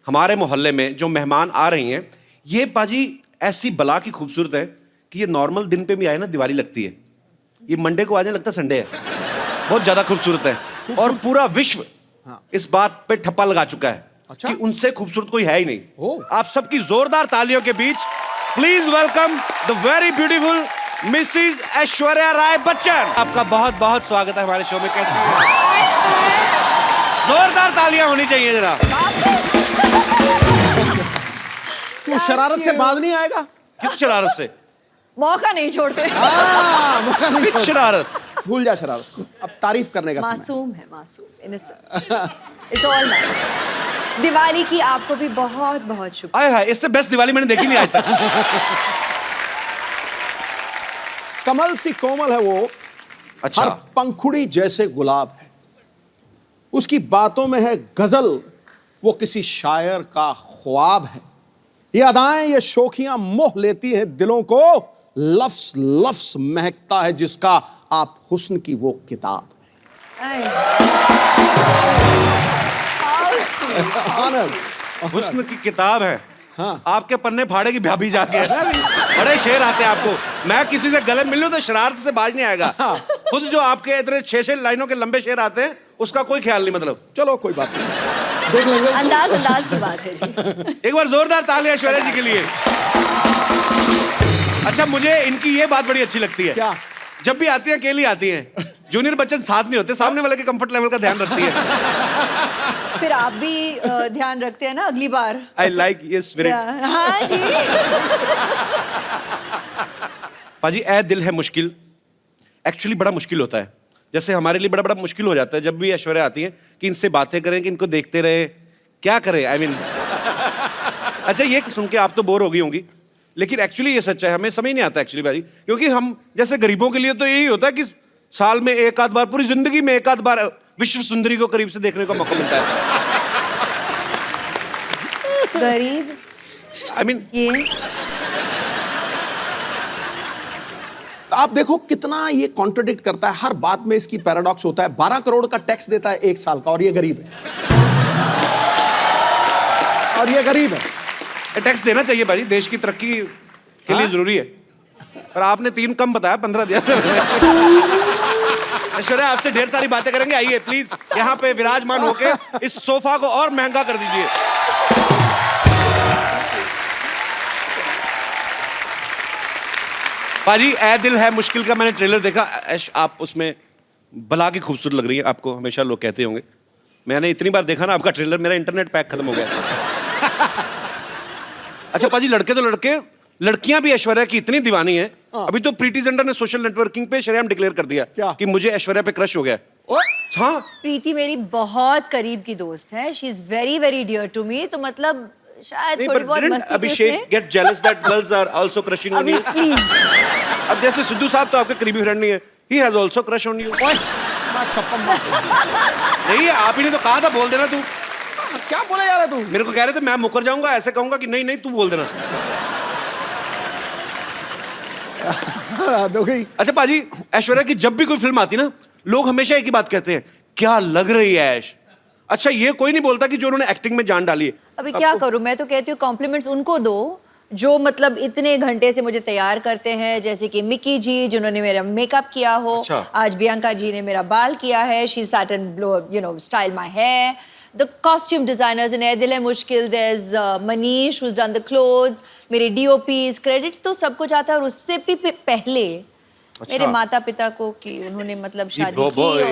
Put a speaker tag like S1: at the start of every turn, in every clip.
S1: हमारे मोहल्ले में जो मेहमान आ रही हैं, ये बाजी ऐसी बला की खूबसूरत है कि ये नॉर्मल दिन पे भी आए ना दिवाली लगती है, ये मंडे को आने लगता संडे है। बहुत ज्यादा खूबसूरत है और पूरा विश्व इस बात पे ठप्पा लगा चुका है कि उनसे खूबसूरत कोई है ही नहीं। आप सबकी जोरदार तालियों के बीच please welcome the very beautiful Mrs Aishwarya Rai Bachchan. आपका बहुत बहुत स्वागत है हमारे शो में। कैसी है? जोरदार तालियां होनी चाहिए जरा।
S2: तू शरारत से बाज नहीं आएगा?
S1: किस शरारत से?
S3: मौका नहीं छोड़ते।
S2: मौका नहीं छोड़ते।
S1: शरारत
S2: भूल जा शरारत, अब तारीफ करने का समय।
S3: मासूम है, मासूम, innocent. It's all nice. Diwali की आपको भी बहुत बहुत शुभकामनाएं।
S1: आए हाय, इससे बेस्ट दिवाली मैंने देखी नहीं आज तक।
S2: कमल सी कोमल है वो,
S1: अच्छा।
S2: हर पंखुड़ी जैसे गुलाब है, उसकी बातों में है गजल, वो किसी शायर का ख्वाब है। ये अदाएं, ये शोखियां मोह लेती हैं दिलों को, लफ्स लफ्स महकता है जिसका आप हुस्न की वो किताब
S1: है। हुस्न की किताब है। हाँ। आपके पन्ने फाड़ेगी भाभी जाके। बड़े शेर आते हैं आपको। मैं किसी से गले मिल लूं तो शरारत से बाज नहीं आएगा। खुद जो आपके इतने 6-6 लाइनों के लंबे शेर आते हैं उसका कोई ख्याल नहीं। मतलब
S2: चलो कोई बात नहीं, देख लेंगे।
S3: अंदाज की बात है जी।
S1: एक बार जोरदार तालियां ऐश्वर्या जी के लिए। अच्छा, मुझे इनकी ये बात बड़ी अच्छी लगती है।
S2: क्या?
S1: जब भी आती हैं अकेली आती हैं, जूनियर बच्चन साथ नहीं होते, सामने वाले के कंफर्ट लेवल का ध्यान रखती है।
S3: फिर आप भी ध्यान रखते हैं ना अगली बार।
S1: आई लाइक ये स्पिरिट।
S3: हाँ जी।
S1: पाजी, ऐ दिल है मुश्किल एक्चुअली बड़ा मुश्किल होता है। जैसे हमारे लिए बड़ा बड़ा मुश्किल हो जाता है जब भी ऐश्वर्या आती है कि इनसे बातें करें, कि इनको देखते रहे, क्या करें। आई मीन अच्छा, ये सुन के आप तो बोर हो गई होंगी, लेकिन एक्चुअली ये सच है। हमें समझ नहीं आता एक्चुअली भाई, क्योंकि हम जैसे गरीबों के लिए तो यही होता है कि साल में एक आध बार, पूरी जिंदगी में एक आध बार विश्व सुंदरी को करीब से देखने का मौका मिलता है।
S3: गरीब
S1: आई मीन
S3: ये
S2: आप देखो कितना ये कॉन्ट्रडिक्ट करता है, हर बात में इसकी पैराडॉक्स होता है। 12 करोड़ का टैक्स देता है 1 साल का और ये गरीब है। और ये गरीब है।
S1: टैक्स देना चाहिए भाई, देश की तरक्की के लिए जरूरी है। पर आपने 3 कम बताया, 15 दिया। ऐश्वर्या, आपसे ढेर सारी बातें करेंगे। आइए प्लीज यहाँ पे विराजमान होके इस सोफा को और महंगा कर दीजिए। पाजी, ऐ दिल है मुश्किल का मैंने ट्रेलर देखा। ऐश, आप उसमें बला की खूबसूरत लग रही है। आपको हमेशा लोग कहते होंगे। मैंने इतनी बार देखा ना आपका ट्रेलर, मेरा इंटरनेट पैक खत्म हो गया। अच्छा पाजी, लड़के तो लड़के, लड़कियां भी ऐश्वर्या की इतनी दीवानी है। अभी तो प्रीति जिंटा ने सोशल नेटवर्किंग पे शरेआम डिक्लेयर कर दिया
S2: क्या?
S1: कि मुझे ऐश्वर्या पे क्रश हो गया। हाँ,
S3: प्रीति मेरी बहुत करीब की दोस्त है। She is very very dear to me. तो मतलब शायद थोड़ी बहुत मस्ती
S1: Abhishek get jealous that girls are also crushing on you.
S3: Please.
S1: अब जैसे सिद्धू साहब तो आपके करीबी फ्रेंड नहीं है, he has also crush on you. नहीं, आप ही ने तो कहा था बोल देना। तू
S2: क्या बोला यार तू?
S1: मेरे को कह रहे थे मैं मुकर जाऊंगा, ऐसे कहूंगा कि नहीं नहीं तू बोल देना।
S2: हो गई।
S1: अच्छा पाजी, ऐश्वर्या की जब भी कोई फिल्म आती ना, लोग हमेशा एक ही बात कहते हैं, क्या लग रही है ऐश। अच्छा, ये कोई नहीं बोलता कि जो उन्होंने एक्टिंग में जान डाली है।
S3: अभी क्या करूं, मैं तो कहती हूँ कॉम्प्लीमेंट्स उनको दो जो मतलब इतने घंटे से मुझे तैयार करते हैं, जैसे कि मिकी जी जिन्होंने मेरा मेकअप किया हो।
S1: अच्छा।
S3: आज बियांका जी ने मेरा बाल किया है। She set and blow, you know, style my hair. The costume designers in Ae Dil Hai मुश्किल, there's Manish who's done the clothes, मेरे DOPs, credit तो सबको जाता है। और उससे भी पहले मेरे माता पिता को कि उन्होंने मतलब शादी की। और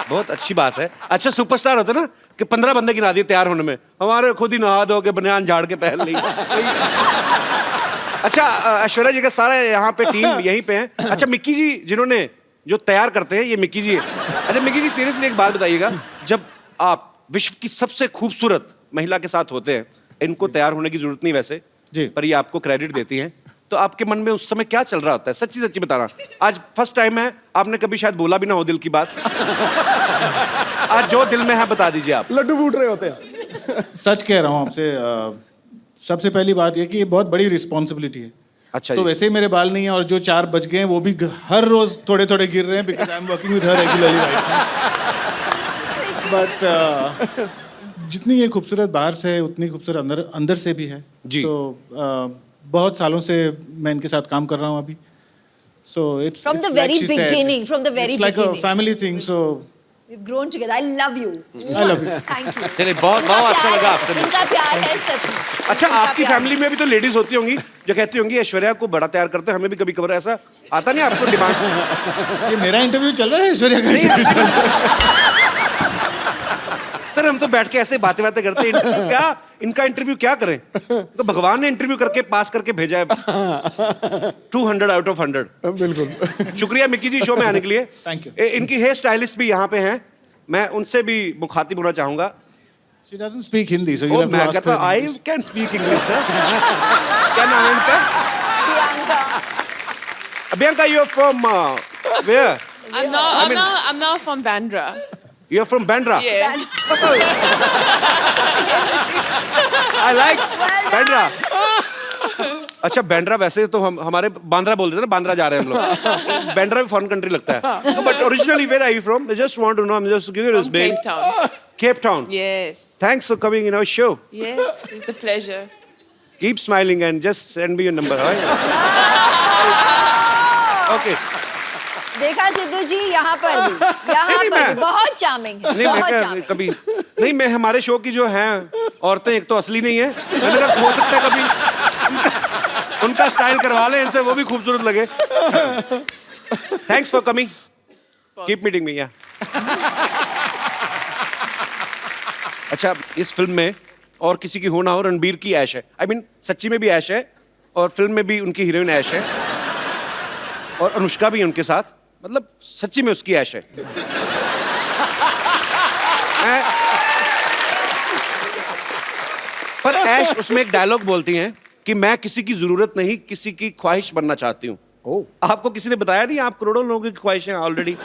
S1: बहुत अच्छी बात है। अच्छा, सुपरस्टार होते ना कि 15 बंदे गिना दिए तैयार होने में, हमारे खुद ही नहा धो के बनियान झाड़ के पहन ली। अच्छा, ऐश्वर्या जी का सारा यहाँ पे टीम यहीं पे है। अच्छा, मिक्की जी जिन्होंने जो तैयार करते हैं, ये मिक्की जी है। अच्छा मिक्की जी, सीरियसली एक बात बताइएगा, जब आप विश्व की सबसे खूबसूरत महिला के साथ होते हैं, इनको तैयार होने की जरूरत नहीं वैसे
S2: जी,
S1: पर ये आपको क्रेडिट देती हैं, तो आपके मन में उस समय क्या चल रहा होता है? सच्ची सच्ची बताना। आज फर्स्ट टाइम है, आपने कभी शायद बोला भी ना हो दिल की बात। आज जो दिल में है बता दीजिए आप।
S2: लड्डू फूट रहे होते हैं।
S4: सच कह रहा हूँ आपसे। सबसे पहली बात ये कि ये बहुत बड़ी रिस्पॉन्सिबिलिटी है।
S1: अच्छा
S4: तो
S1: जी।
S4: वैसे ही मेरे बाल नहीं है, और जो 4 बज गए हैं वो भी हर रोज थोड़े थोड़े गिर रहे हैं, because I am working with her regularly right. But जितनी ये खूबसूरत बाहर से है उतनी खूबसूरत अंदर अंदर से भी है
S1: जी।
S4: तो बहुत सालों से मैं इनके साथ काम कर रहा हूँ अभी so it's
S3: From the very beginning, from the very
S4: like a
S3: beginning.
S4: family thing so
S3: We've grown together. I love you.
S4: I love you.
S3: Thank you.
S1: चलिए बहुत बहुत अच्छा लगा आपसे मिलकर।
S3: इनका प्यार है सच में।
S1: अच्छा
S3: इनका
S1: आपकी
S3: प्यार
S1: फैमिली में भी तो लेडीज होती होंगी जो कहती होंगी ऐश्वर्या को बड़ा तैयार करते हैं, हमें भी कभी कभार ऐसा आता नहीं आपको डिमांड?
S4: ये मेरा इंटरव्यू चल रहा है ऐश्वर्या का interview?
S1: सर हम तो बैठ के ऐसे बातें करते हैं, इनका इंटरव्यू क्या करें? तो भगवान ने इंटरव्यू करके पास करके भेजा है 200 आउट ऑफ 100।
S2: बिल्कुल।
S1: शुक्रिया मिक्की जी शो में आने के लिए।
S4: Thank you.
S1: इनकी हेयर स्टाइलिस्ट भी यहाँ पे हैं, मैं उनसे भी मुखातिब होना चाहूंगा।
S4: She doesn't speak Hindi so you'll have to
S1: मैं
S4: ask
S1: कहता
S4: her in
S1: I
S4: English.
S1: Can speak English. क्या नाम है इनका?
S3: Priyanka.
S1: Bianca, you're from where?
S5: I'm not from Bandra.
S1: You're from Bandra.
S5: Yeah.
S1: I like Bandra. अच्छा बैंड्रा वैसे तो हम हमारे बांद्रा बोल देते हैं ना, बांद्रा जा रहे हैं हम लोग। बैंड्रा भी फॉरेन कंट्री लगता है। But originally where are you from? I just want to know. I'm just curious,
S5: From
S1: babe.
S5: Cape Town.
S1: Cape Town.
S5: Yes.
S1: Thanks for coming in our show.
S5: Yes. It's a pleasure.
S1: Keep smiling and just send me your number. Right? Okay.
S3: देखा सिद्धू जी यहाँ पर
S1: नहीं,
S3: भी
S1: मैं-
S3: बहुत charming है,
S1: नहीं मैं
S3: बहुत
S1: क्या-
S3: चार्मिंग।
S1: कभी नहीं, मैं हमारे शो की जो हैं औरतें एक तो असली नहीं है, मैंने कहा हो सकता है कभी उनका स्टाइल करवा लें इनसे, वो भी खूबसूरत लगे। Thanks for coming, keep meeting me. या अच्छा इस फिल्म में और किसी की हो ना हो, रणबीर की ऐश है। I mean, सच्ची में भी ऐश है और फिल्म में भी उनकी हीरोइन ऐश है और अनुष्का भी है उनके साथ, मतलब सच्ची में उसकी ऐश है। पर ऐश उसमें एक डायलॉग बोलती हैं कि मैं किसी की जरूरत नहीं, किसी की ख्वाहिश बनना चाहती हूँ। आपको किसी ने बताया नहीं आप करोड़ों लोगों की ख्वाहिशें ऑलरेडी?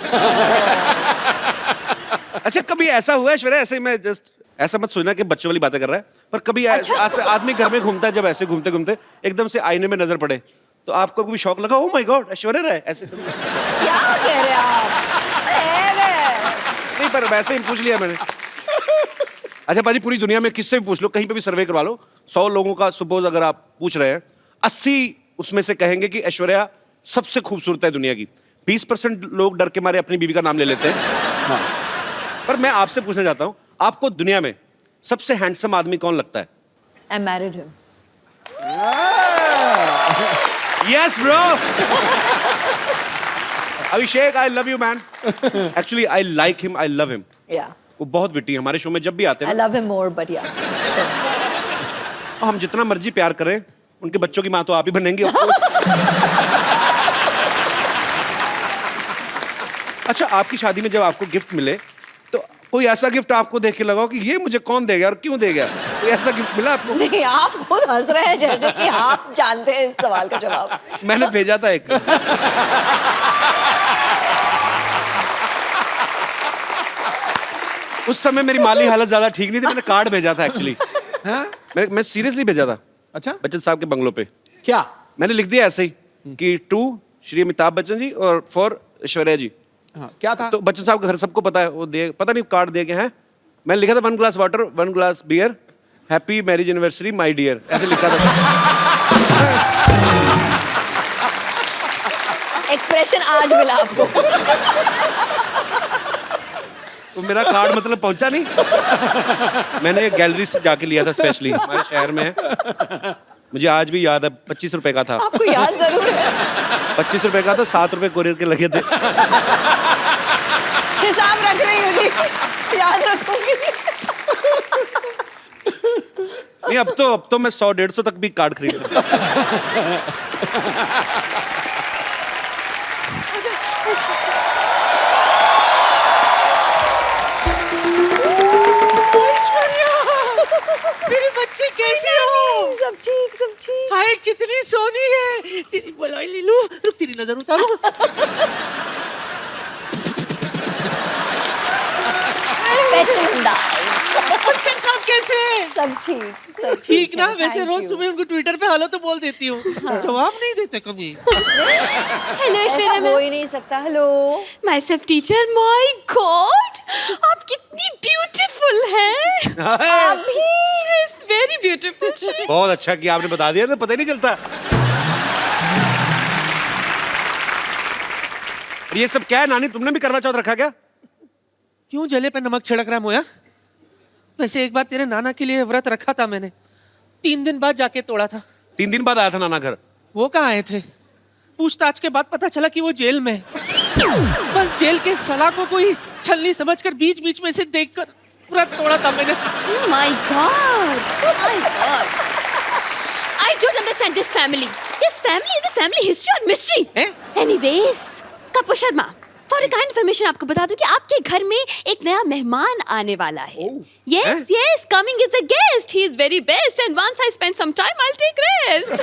S1: अच्छा कभी ऐसा हुआ है ऐश्वर्या, ऐसे मैं जस्ट ऐसा मत सोचना कि बच्चों वाली बातें कर रहा है, पर कभी आदमी घर में घूमता है, जब ऐसे घूमते घूमते एकदम से आईने में नजर पड़े तो आपको कभी शौक लगा, oh my God Aishwarya Rai ऐसे?
S3: क्या कह रहे हैं आप? अरे वे।
S1: नहीं पर वैसे ही पूछ लिया मैंने। अच्छा पाजी पूरी दुनिया में किससे भी पूछ लो, कहीं पे भी सर्वे करवा लो, 100 लोगों का सपोज अगर आप पूछ रहे हैं, 80 उसमें से कहेंगे कि ऐश्वर्या सबसे खूबसूरत है दुनिया की। 20% लोग डर के मारे अपनी बीवी का नाम ले लेते हैं। पर मैं आपसे पूछना चाहता हूं, आपको दुनिया में सबसे हैंडसम आदमी कौन लगता है?
S3: I married him.
S1: Yes bro. Abhishek I love you man. Actually I like him, I love him.
S3: Yeah.
S1: वो बहुत विटी है, हमारे शो में जब भी आते
S3: I
S1: हैं ना,
S3: love him more, but yeah.
S1: हम जितना मर्जी प्यार करें, उनके बच्चों की माँ तो आप ही बनेंगे of course. अच्छा आपकी शादी में जब आपको गिफ्ट मिले तो कोई ऐसा गिफ्ट आपको देख के लगा हो कि ये मुझे कौन देगा और क्यों देगा? कोई ऐसा गिफ्ट मिला आपको?
S3: नहीं, आप खुद हंस रहे हैं जैसे कि आप जानते हैं इस सवाल का जवाब।
S1: मैंने भेजा था एक। उस समय मेरी माली हालत ज्यादा ठीक नहीं थी, मैंने कार्ड भेजा था एक्चुअली। मैं सीरियसली भेजा था
S2: अच्छा
S1: बच्चन साहब के बंगलों पे।
S2: क्या?
S1: मैंने लिख दिया ऐसे ही कि टू श्री अमिताभ बच्चन जी और फॉर ऐश्वर्या जी।
S2: हाँ, क्या था?
S1: तो बच्चन साहब का घर सबको पता है, वो दे पता नहीं कार्ड दे के हैं। मैंने लिखा था 1 glass water 1 glass beer happy marriage anniversary my dear, ऐसे लिखा था।
S3: एक्सप्रेशन आज मिला आपको।
S1: तो मेरा कार्ड मतलब पहुंचा नहीं। मैंने गैलरी से जाके लिया था स्पेशली, हमारे शहर में है, मुझे आज भी याद है। 25 रुपए का था।
S3: आपको याद जरूर है।
S1: 25 रुपए का था, 7 रुपए कोरियर के लगे थे।
S3: हिसाब रख रही हूँ जी, याद रखूंगी।
S1: नहीं अब तो मैं 100-150 तक भी कार्ड खरीद सकता।
S5: मेरी बच्ची कैसी हो?
S3: सब ठीक, सब ठीक।
S5: हाय कितनी सोनी है। तेरी बुलाई ले लूं, रुक तेरी नजर उतारूं।
S3: स्पेशल अंदाज।
S5: बच्चन साहब कैसे हैं?
S3: सब ठीक, सब
S5: ठीक ना?
S3: है,
S5: वैसे
S3: thank
S5: रोज
S3: you।
S5: सुबह उनको ट्विटर पे हेलो तो बोल देती हूँ, जवाब नहीं देते कभी।
S6: हेलो
S3: ऐसा
S6: ऐश्वर्या
S3: हो
S6: मैम,
S3: ही नहीं सकता। Hello.
S6: My self teacher, my God आप कितनी
S3: अभी
S6: It's very beautiful.
S1: बहुत अच्छा किया आपने बता दिया ना, पता ही नहीं चलता। ये सब क्या है नानी, तुमने भी करवा चौथ रखा क्या?
S5: क्यों जले पे नमक छिड़क रहा है मोया? वैसे एक बार तेरे नाना के लिए व्रत रखा था मैंने, 3 दिन बाद जाके तोड़ा था।
S1: 3 दिन बाद आया था नाना घर।
S5: वो कहाँ आए थे? पूछताछ के बाद पता चला कि वो जेल में है। बस जेल के सलाखों को ही छलनी समझकर बीच बीच में से देखकर व्रत तोड़ा था मैंने।
S6: Oh my God. Oh my God. I don't understand this family. This family is a family history or mystery.
S5: हैं?
S6: Anyways, Kapoor Sharma, for a kind information आपको बता दूं कि आपके घर में एक नया मेहमान आने वाला है। Yes, yes, coming is a guest. He is very best, and once I spend some time, I'll take rest.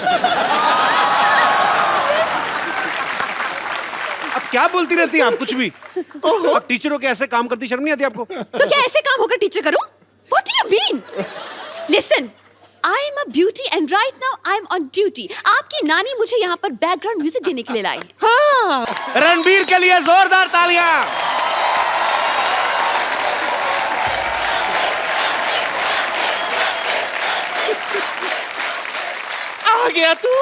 S1: अब क्या बोलती रहती हैं आप कुछ भी? अब टीचरों के ऐसे काम करती शर्म नहीं आती आपको?
S6: तो क्या ऐसे काम होकर टीचर करूं? What do you mean? Listen, I am a beauty and right now I am on duty. आपकी नानी मुझे यहाँ पर बैकग्राउंड म्यूजिक देने के लिए लाई है।
S5: हाँ,
S1: रणबीर के लिए जोरदार तालियां।
S5: आ गया तू।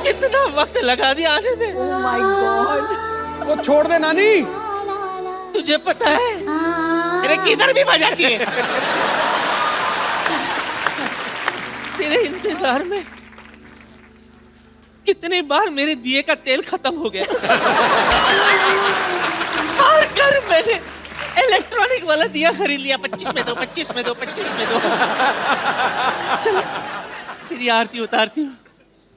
S5: इतना वक्त लगा दिया आने में।
S3: oh my God.
S2: वो छोड़ दे नानी।
S5: तुझे पता है तेरे किधर भी बजाती है। तेरे इंतजार में कितनी बार मेरे दिए का तेल खत्म हो गया। हार कर मैंने इलेक्ट्रॉनिक वाला दिया खरीद लिया। 25 में दो, 25 में दो, 25 में दो। चल तेरी आरती उतारती हूँ।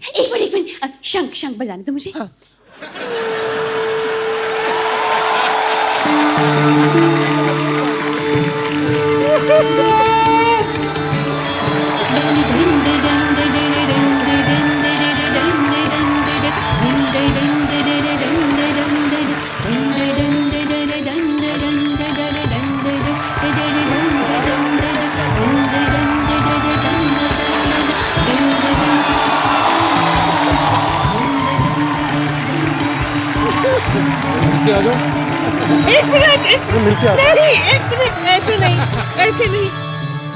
S6: एक मिनट, शंख शंख बजाने दो मुझे।
S5: हाँ। एक मिनट नहीं, एक मिनट, ऐसे नहीं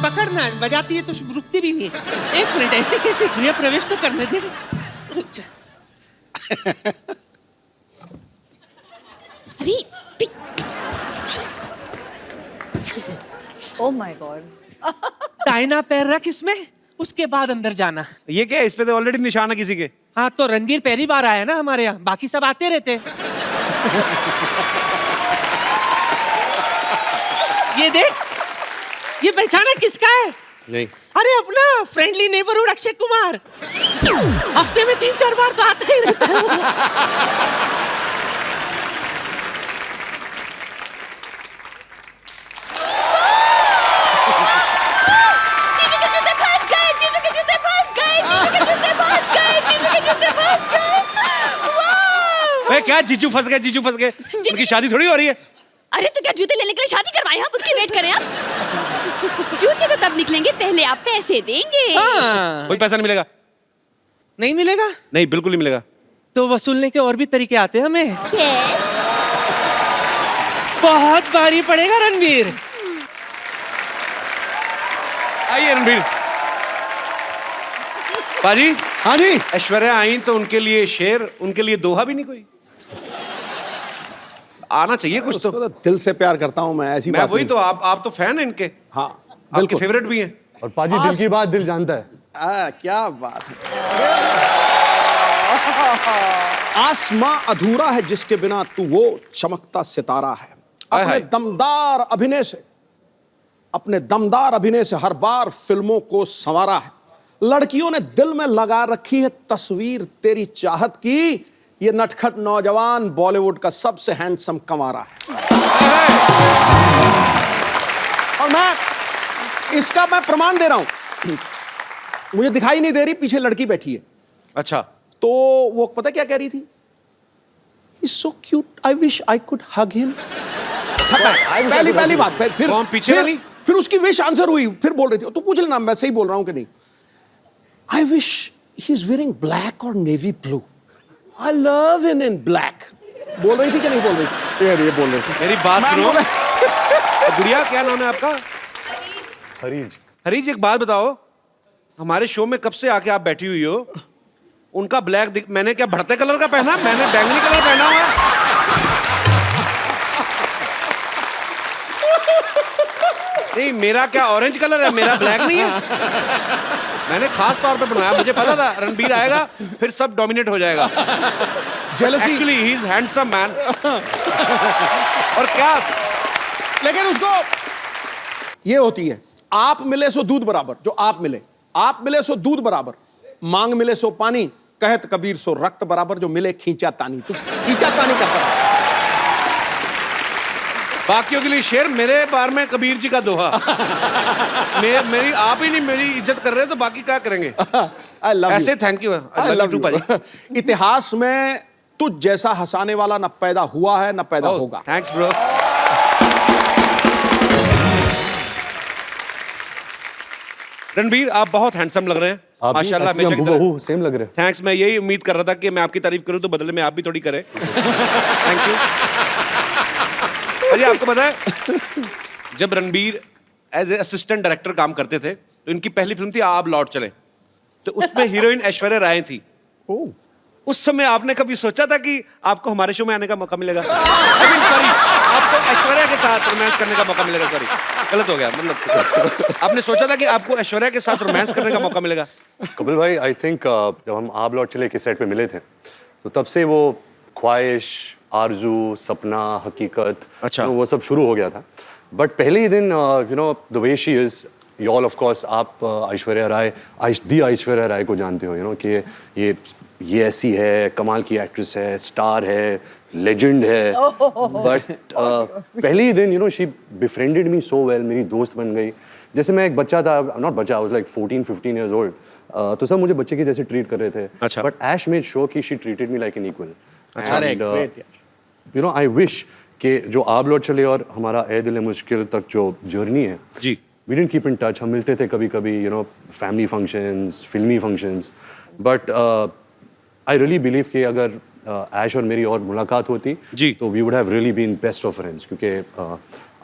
S5: पकड़ना। बजाती है तो रुकती भी नहीं है। एक मिनट, ऐसे कैसे? गृह प्रवेश तो करने दे। रुक जा।
S6: अरे
S3: Oh my God.
S5: दाहिना पैर रख इसमें, उसके बाद अंदर जाना।
S1: ये क्या है? इस पे तो ऑलरेडी निशान है किसी के।
S5: हाँ, तो रणबीर पहली बार आया ना हमारे यहाँ, बाकी सब आते रहते। ये देख, ये पहचाना किसका है?
S1: नहीं।
S5: अरे अपना फ्रेंडली नेबरहुड अक्षय कुमार। हफ्ते में 3-4 बार तो आता ही रहता है।
S6: जीजू के जूते फंस गए, जीजू के जूते फंस गए, जीजू के जूते फंस गए, जीजू के जूते फंस गए। वाह!
S1: वे क्या जीजू फंस गए? जीजू फंस गए? उनकी शादी थोड़ी हो रही है।
S6: अरे तो क्या जूते लेने के लिए शादी करवाए? आप उसकी वेट करें। आप जूते तो तब निकलेंगे, पहले आप पैसे देंगे।
S5: हाँ।
S1: कोई पैसा नहीं मिलेगा।
S5: नहीं मिलेगा
S1: नहीं, बिल्कुल नहीं मिलेगा।
S5: तो वसूलने के और भी तरीके आते हैं हमें।
S6: यस।
S5: बहुत भारी पड़ेगा रणबीर।
S1: आइए रणबीर। पाजी।
S2: हाँ जी।
S1: ऐश्वर्या आई तो उनके लिए शेर, उनके लिए दोहा भी नहीं कोई? आना चाहिए कुछ
S2: उसको
S1: तो।
S2: तो दिल से प्यार करता हूँ मैं, ऐसी
S1: मैं
S2: बात
S1: वही
S2: नहीं।
S1: तो, आप तो फैन हैं इनके।
S2: हाँ
S1: आपके
S2: बिल्कुल।
S1: फेवरेट भी हैं।
S7: और पाजी दिल की बात दिल जानता है।
S2: क्या बात है। आसमां अधूरा है जिसके बिना तू वो चमकता सितारा है।
S1: हाय
S2: अपने
S1: हाय।
S2: दमदार अभिनय से हर बार फिल्मों को संवारा है। लड़कियों ने दिल में लगा रखी है तस्वीर तेरी चाहत की। ये नटखट नौजवान बॉलीवुड का सबसे हैंडसम कमारा है। और मैं इसका प्रमाण दे रहा हूं। मुझे दिखाई नहीं दे रही, पीछे लड़की बैठी है।
S1: अच्छा।
S2: तो वो पता क्या कह रही थी? He's so cute. I wish I could hug him. पहली बात। फिर
S1: कौन पीछे वाली?
S2: फिर उसकी विश आंसर हुई। फिर बोल रही थी, तो पूछ लेना मैं सही बोल रहा हूं कि नहीं। I wish he's wearing black or navy blue. I love him in black. बोल रही थी कि नहीं बोल रही थी? ये बोल रही थी.
S1: मेरी बात
S2: मैं
S1: सुनो.
S2: बोला-
S1: गुड़िया, क्या नाम है आपका?
S7: हरीज
S1: हरीज, एक बात बताओ, हमारे शो में कब से आके आप बैठी हुई हो? उनका ब्लैक मैंने क्या बढ़ते कलर का पहना? मैंने बैंगनी कलर पहना हुआ है. नहीं, मेरा क्या ऑरेंज कलर है, मेरा ब्लैक नहीं है. मैंने खास तौर पे बनाया, मुझे पता था रणबीर आएगा फिर सब डोमिनेट हो जाएगा.
S2: Jealousy.
S1: Actually he is handsome man. और क्या,
S2: लेकिन उसको ये होती है, आप मिले सो दूध बराबर. जो आप मिले सो दूध बराबर, मांग मिले सो पानी, कहत कबीर सो रक्त बराबर. जो मिले खींचा तानी, तू खींचा तानी करता रहा.
S1: बाकियों के लिए शेर, मेरे बारे में कबीर जी का दोहा. मेरी आप ही नहीं मेरी इज्जत कर रहे तो बाकी क्या करेंगे?
S2: I love
S1: ऐसे
S2: you.
S1: Thank you.
S2: I love you. इतिहास में तुझ जैसा हंसाने वाला न पैदा हुआ है न पैदा होगा.
S1: Thanks bro. रणबीर, आप बहुत हैंडसम लग रहे हैं.
S7: आप
S1: माशाल्लाह, हमेशा की तरह.
S7: बहु सेम लग रहे हैं.
S1: थैंक्स. मैं यही उम्मीद कर रहा था कि मैं आपकी तारीफ करूं तो बदले में आप भी थोड़ी करें. Thank you. अजय, आपको पता है, जब Ranbir as a assistant director काम करते थे तो इनकी पहली फिल्म थी आप लौट चले. तो उसमें हीरोइन ऐश्वर्या राय थी. उस समय आपने कभी सोचा था कि आपको हमारे शो में आने का मौका मिलेगा? सॉरी, आपको ऐश्वर्या के साथ रोमांस करने का मौका मिलेगा. सॉरी, गलत हो गया. मतलब आपने सोचा था कि आपको ऐश्वर्या के साथ रोमांस करने का मौका मिलेगा?
S7: कपिल भाई, आई थिंक जब हम आप लौट चले के सेट पे मिले थे तो तब से वो ख्वाहिश, आरजू, सपना, हकीकत,
S1: अच्छा.
S7: वो सब शुरू हो गया था. बट पहले ही दिन you know the way she is, you all of course आप ऐश्वर्या राय, ऐश्वर्या राय को जानते हो, यू नो कि ये ऐसी है, कमाल की एक्ट्रेस है, स्टार है, लेजेंड है. बट पहले ही दिन you know she befriended me so well. मेरी दोस्त बन गई. जैसे मैं एक बच्चा था, नॉट बच्चा, I was like 14-15 years old. तो सब मुझे बच्चे की जैसे ट्रीट कर रहे थे.
S1: अच्छा.
S7: बट ऐश मेड श्योर कि she treated me like an equal.
S2: अरे ग्रेट यार.
S7: यू नो आई विश कि जो आप लौट चले और हमारा ए दिल मुश्किल तक जो जर्नी है
S1: जी,
S7: we didn't keep in touch. हम मिलते थे कभी कभी, यू नो, फैमिली फंक्शंस, फिल्मी functions. But I really believe कि अगर ऐश और मेरी और मुलाकात होती
S1: जी,
S7: तो we would have really been best of friends, क्योंकि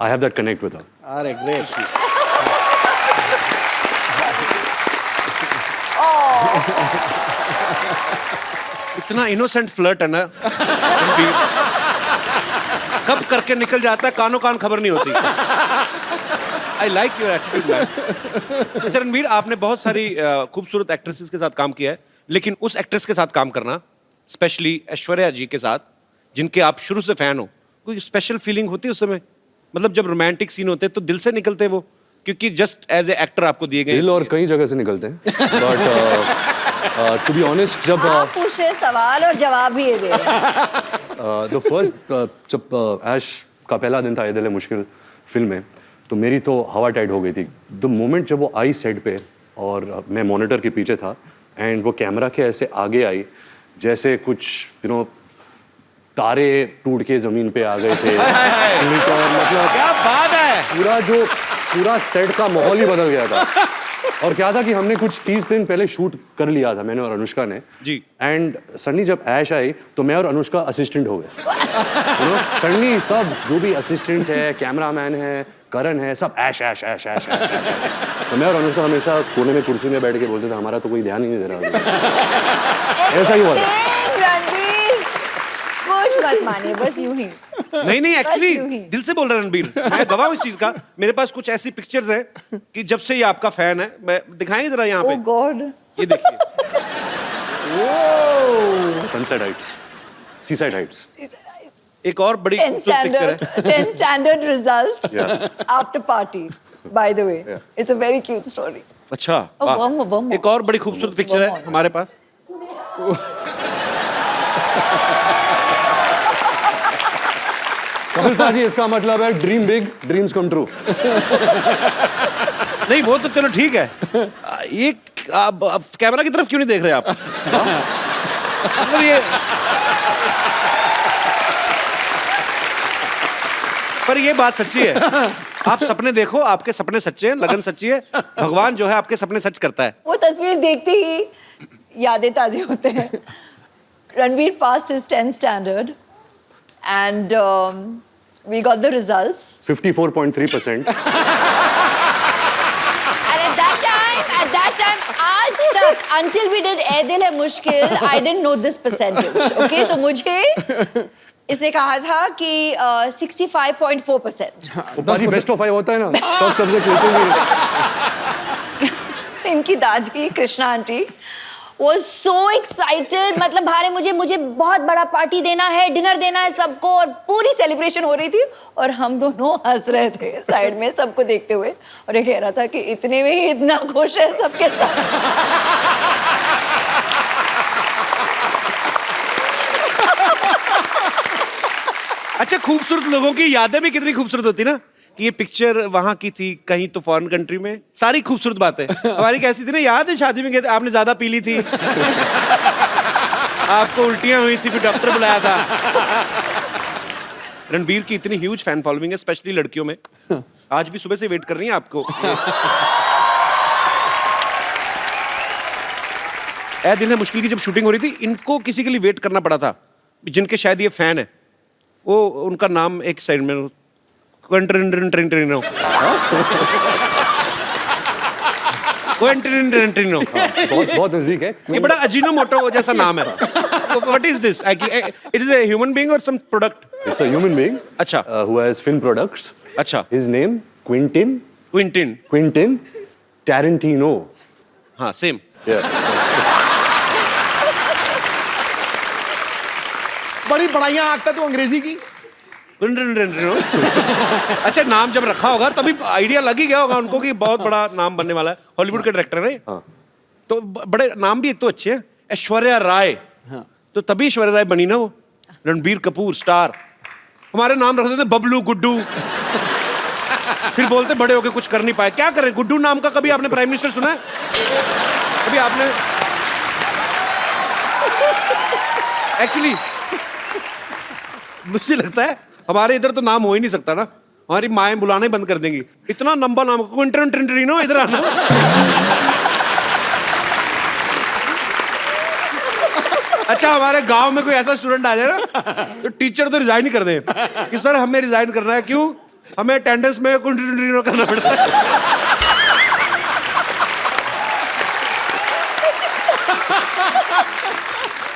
S7: I have that connect with her.
S2: अरे ग्रेट.
S1: इतना इनोसेंट फ्लर्ट है ना रणबीर. कब करके निकल जाता है, कानों कान खबर नहीं होती. I like your attitude man. अच्छा रणबीर, आपने बहुत सारी खूबसूरत एक्ट्रेसेस के साथ काम किया है, लेकिन उस एक्ट्रेस के साथ काम करना, स्पेशली ऐश्वर्या जी के साथ, जिनके आप शुरू से फैन हो, कोई स्पेशल फीलिंग होती है उस समय? मतलब जब रोमांटिक सीन होते हैं तो दिल से निकलते हैं वो, क्योंकि जस्ट एज ए एक्टर आपको दिए गए
S7: दिल और कई जगह से निकलते हैं. बट टू बी ऑनेस्ट, जब
S3: आप पूछ रहे सवाल और जवाब भी ये दे रहे हैं.
S7: द फर्स्ट जब ऐश का पहला दिन था ये दिल मुश्किल फिल्म में, तो मेरी तो हवा टाइट हो गई थी. द मोमेंट जब वो आई सेट पे और मैं मॉनिटर के पीछे था एंड वो कैमरा के ऐसे आगे आई जैसे कुछ यू नो तारे टूट के जमीन पे आ गए थे. मतलब
S1: क्या बात है.
S7: पूरा सेट का माहौल ही बदल गया था. और क्या था कि हमने कुछ 30 दिन पहले शूट कर लिया था, मैंने और अनुष्का ने
S1: जी.
S7: एंड सडनली जब ऐश आई तो मैं और अनुष्का असिस्टेंट हो गए. यू नो, सडनली सब जो भी असिस्टेंट्स है, कैमरामैन है, करण है, सब ऐश ऐश ऐश ऐश ऐश ऐश. तो मैं और अनुष्का हमेशा कोने में कुर्सी में बैठ के बोलते थे हमारा तो कोई ध्यान ही नहीं दे रहा. ऐसा ही हुआ था.
S3: रणबीर, कुछ मत माने, बस यूं ही.
S1: नहीं
S3: यूं
S1: एक्चुअली
S3: ही.
S1: दिल से बोल रहा है रणबीर. मैं गवाह हूं इस चीज का. मेरे पास कुछ ऐसी पिक्चर्स हैं कि जब से ये आपका फैन है, मैं दिखाएंगे जरा यहाँ
S3: ओह
S1: पे.
S3: गॉड.
S1: ये देखिए.
S7: Sunset Heights, seaside Heights.
S1: एक और बड़ी
S3: 10
S1: खूबसूरत पिक्चर है.
S3: standard 10 standard results after party, by the way. It's a very cute story.
S1: अच्छा,
S3: Oh,
S1: वाह.
S3: one more.
S1: एक और बड़ी खूबसूरत पिक्चर है हमारे पास.
S7: कपिल पाजी, इसका मतलब है dream big, dreams come true.
S1: नहीं, वो तो चलो ठीक है. ये आप कैमरा की तरफ क्यों नहीं देख रहे आप? मतलब ये, पर ये बात सच्ची है. आप सपने देखो, आपके सपने सच्चे हैं, लगन सच्ची है. भगवान जो है आपके सपने सच करता है.
S3: वो तस्वीर देखते ही यादें ताजे होते हैं. Ranveer passed his 10th standard, and we got the results.
S7: 54.3%.
S3: And at that time, आज तक, until we did Ae Dil Hai Mushkil, I didn't know this percentage. Okay, तो मुझे इसने कहा था कि 65.4%.
S7: वो बाजी बेस्ट ऑफ 5 होता है ना, सब सब्जेक्ट लेते हैं।
S3: इनकी दादी Krishna aunty was so excited, मतलब भारे मुझे बहुत बड़ा पार्टी देना है, डिनर देना है सबको, और पूरी सेलिब्रेशन हो रही थी और हम दोनों हंस रहे थे साइड में सबको देखते हुए, और ये कह रहा था कि इतने में ही इतना खुश है सबके साथ।
S1: अच्छा, खूबसूरत लोगों की यादें भी कितनी खूबसूरत होती ना, कि ये पिक्चर वहां की थी, कहीं तो फॉरेन कंट्री में, सारी खूबसूरत बातें। हमारी कैसी थी ना, याद है शादी में गए थे, आपने ज्यादा पी ली थी, आपको उल्टियां हुई थी, फिर डॉक्टर बुलाया था। रणबीर की इतनी ह्यूज फैन फॉलोइंग है, स्पेशली लड़कियों में। आज भी सुबह से वेट कर रही हैं आपको। ए दिल है मुश्किल की जब शूटिंग हो रही थी, इनको किसी के लिए वेट करना पड़ा था, जिनके शायद ये फैन है, वो उनका नाम एक साइड में क्वेंटिनो
S7: बहुत नजदीक है।
S1: ये बड़ा अजीनोमोटो जैसा नाम है। What is this? It is a human being और some product?
S7: It's a human being
S1: अच्छा
S7: who has film products.
S1: अच्छा
S7: His name Quentin Tarantino.
S1: हाँ सेम।
S7: Yeah.
S2: बड़ी बड़ाइयां आंकता तू अंग्रेजी की।
S1: अच्छा, नाम जब रखा होगा तभी आइडिया लग ही गया होगा उनको कि बहुत बड़ा नाम बनने वाला है। हॉलीवुड के डायरेक्टर है
S7: हाँ।
S1: तो बड़े नाम भी एक तो अच्छे हैं। ऐश्वर्या राय, तो तभी ऐश्वर्या राय बनी ना वो। रणबीर कपूर स्टार, हमारे नाम रखते थे बबलू, गुड्डू। फिर बोलते बड़े होके कुछ कर नहीं पाए। क्या करें, गुड्डू नाम का कभी आपने प्राइम मिनिस्टर सुना है? कभी आपने? एक्चुअली मुझे लगता है हमारे इधर तो नाम हो ही नहीं सकता ना, हमारी माएं बुलाना ही बंद कर देंगी। इतना लंबा नाम, क्विंटन इधर आना। अच्छा, हमारे गांव में कोई ऐसा स्टूडेंट आ जाए ना, तो टीचर तो रिजाइन ही कर दे कि सर हमें रिजाइन करना है। क्यों? हमें अटेंडेंस में क्विंटन करना पड़ता है।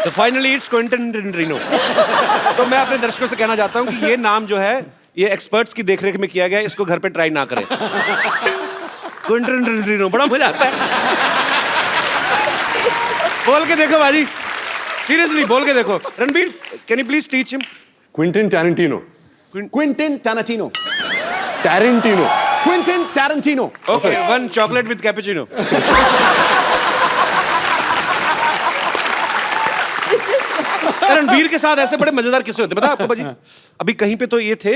S1: तो फाइनली इट्स क्विंटन टिनटिनो। तो मैं अपने दर्शकों से कहना चाहता हूं कि ये नाम जो है, ये एक्सपर्ट्स की देखरेख में किया गया है, इसको घर पे ट्राई ना करें। क्विंटन टिनटिनो बड़ा मजा आता है। बोल के देखो बाजी, सीरियसली बोल के देखो। Ranbir, can you please teach him?
S7: Quentin Tarantino.
S2: Quentin Tarantino.
S7: Tarantino.
S2: Quentin Tarantino.
S1: Okay, one chocolate with cappuccino. Ranbir के साथ ऐसे बड़े मजेदार किस्से होते, पता है आपको बाजी? अभी कहीं पे तो ये थे,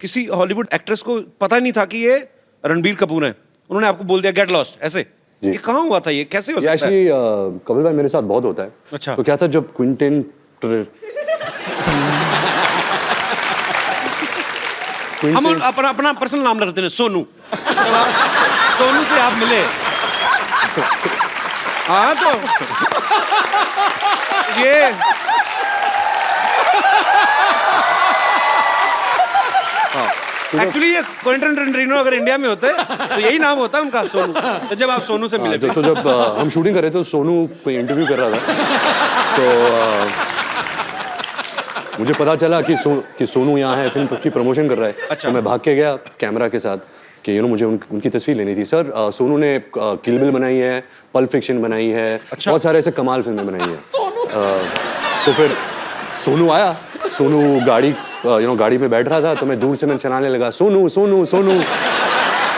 S1: किसी हॉलीवुड एक्ट्रेस को पता नहीं था कि ये रणबीर कपूर है, उन्होंने आपको बोल दिया गेट लॉस्ट ऐसे। ये कहाँ हुआ था? ये कैसे हो सकता है?
S7: एक्चुअली कपिल भाई मेरे साथ बहुत होता है।
S1: अच्छा।
S7: तो क्या था, जब क्विंटिन
S1: हम अपना पर्सनल नाम रखते हैं सोनू। सोनू से आप मिले? हाँ, तो ये एक्चुअली ये क्विंटन टिनटिनो अगर इंडिया में होते तो यही नाम होता उनका, सोनू। तो जब आप सोनू से मिले,
S7: तो जब हम शूटिंग कर रहे थे, तो सोनू कोई इंटरव्यू कर रहा था, तो मुझे पता चला कि सोनू यहाँ है, फिल्म की प्रमोशन कर रहा है।
S1: अच्छा।
S7: तो मैं भाग के गया कैमरा के साथ कि मुझे उनकी तस्वीर लेनी थी। सर सोनू ने किल बिल बनाई है, पल्प फिक्शन बनाई है,
S1: अच्छा।
S7: बहुत सारे ऐसे कमाल फिल्में बनाई हैं। तो फिर सोनू आया, सोनू गाड़ी में बैठ रहा था, तो मैं दूर से मैं चलाने लगा सोनू सोनू सोनू।